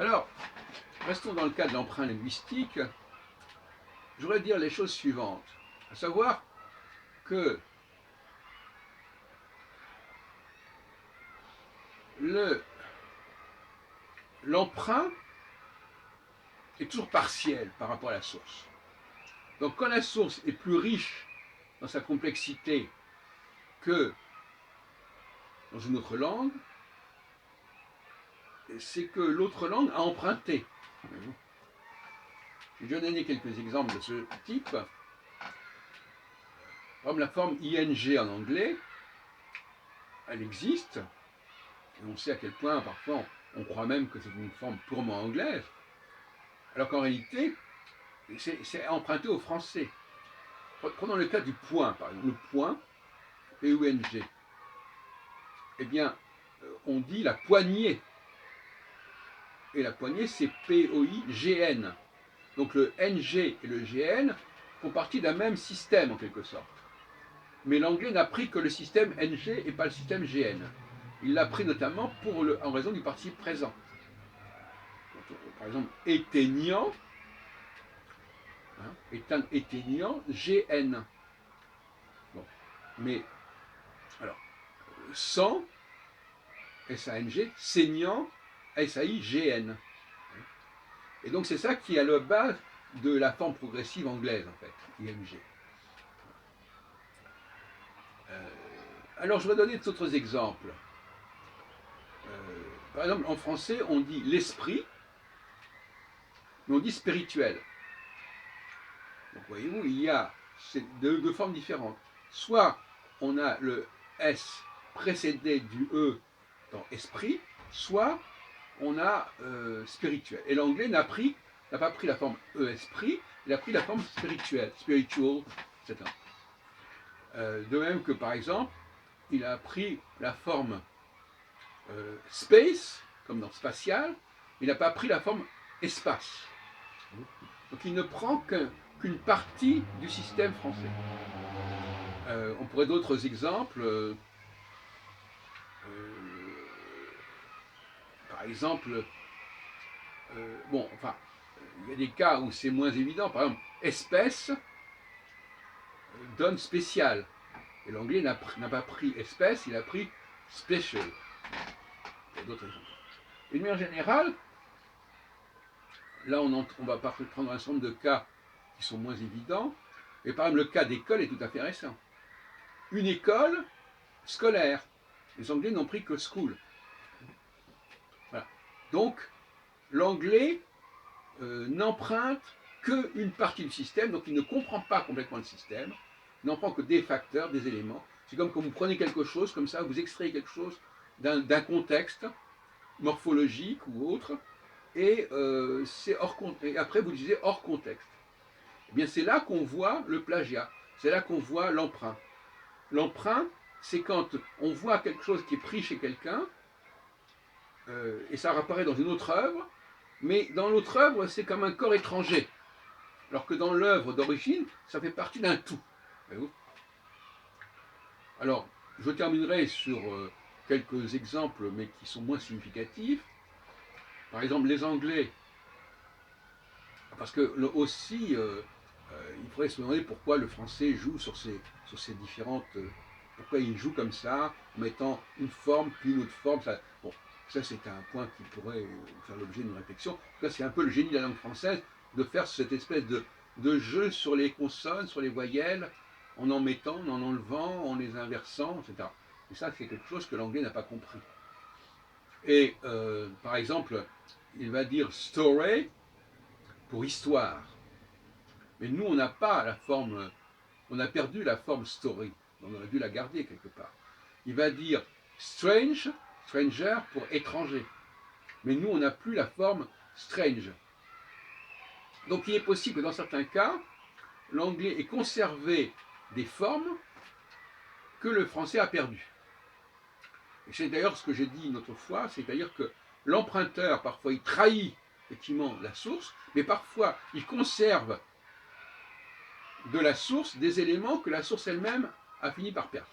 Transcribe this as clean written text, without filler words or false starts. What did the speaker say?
Alors, restons dans le cas de l'emprunt linguistique. Je voudrais dire les choses suivantes, à savoir que l'emprunt est toujours partiel par rapport à la source. Donc quand la source est plus riche dans sa complexité que dans une autre langue, c'est que l'autre langue a emprunté. Je vais donner quelques exemples de ce type. Comme la forme ing en anglais, elle existe, et on sait à quel point parfois on croit même que c'est une forme purement anglaise, alors qu'en réalité, c'est emprunté au français. Prenons le cas du point, par exemple, le point, P-O-N-G. Eh bien, on dit la poignée, et la poignée c'est P-O-I-G-N. Donc le NG et le GN font partie d'un même système en quelque sorte. Mais l'anglais n'a pris que le système NG et pas le système GN. Il l'a pris notamment en raison du participe présent. Donc, par exemple, éteignant, éteignant, GN. Bon. Mais, alors, sans, S-A-N-G, saignant, S-A-I-G-N. Et donc c'est ça qui est à la base de la forme progressive anglaise, en fait, ING. Alors je vais donner d'autres exemples. Par exemple, en français, on dit l'esprit, mais on dit spirituel. Donc voyez-vous, il y a deux formes différentes. Soit on a le S précédé du E dans esprit, soit on a spirituel. Et l'anglais n'a pas pris la forme E-esprit, il a pris la forme spirituelle, spiritual, etc. De même que, par exemple, il a pris la forme space, comme dans spatial, il n'a pas pris la forme espace. Donc il ne prend qu'une partie du système français. On pourrait d'autres exemples. Par exemple, bon, enfin, il y a des cas où c'est moins évident. Par exemple, espèce donne spécial. Et l'anglais n'a pas pris espèce, il a pris special. Il y a d'autres exemples. D'une manière générale, là on va prendre un certain nombre de cas qui sont moins évidents. Et par exemple, le cas d'école est tout à fait récent. Une école scolaire. Les Anglais n'ont pris que school. Voilà. Donc, l'anglais n'emprunte qu'une partie du système, donc il ne comprend pas complètement le système, il n'en prend que des facteurs, des éléments. C'est comme quand vous prenez quelque chose, comme ça, vous extrayez quelque chose d'un contexte morphologique ou autre, et, et après vous l'utilisez hors contexte. Eh bien, c'est là qu'on voit le plagiat, c'est là qu'on voit l'emprunt. L'emprunt, c'est quand on voit quelque chose qui est pris chez quelqu'un, et ça apparaît dans une autre œuvre, mais dans l'autre œuvre, c'est comme un corps étranger. Alors que dans l'œuvre d'origine, ça fait partie d'un tout. Alors, je terminerai sur quelques exemples, mais qui sont moins significatifs. Par exemple, les Anglais, parce que aussi, il faudrait se demander pourquoi le français joue sur ces différentes... pourquoi il joue comme ça, en mettant une forme, puis une autre forme. Bon, ça c'est un point qui pourrait faire l'objet d'une réflexion. En tout cas, c'est un peu le génie de la langue française de faire cette espèce de jeu sur les consonnes, sur les voyelles, en mettant, en enlevant, en les inversant, etc. Et ça, c'est quelque chose que l'anglais n'a pas compris. Et par exemple, il va dire story pour histoire. Mais nous, on n'a pas la forme, on a perdu la forme story. On aurait dû la garder quelque part. Il va dire strange, stranger pour étranger. Mais nous, on n'a plus la forme strange. Donc il est possible que dans certains cas, l'anglais ait conservé des formes que le français a perdues. Et c'est d'ailleurs ce que j'ai dit une autre fois, c'est-à-dire que l'emprunteur, parfois, il trahit effectivement la source, mais parfois, il conserve de la source des éléments que la source elle-même a fini par perdre.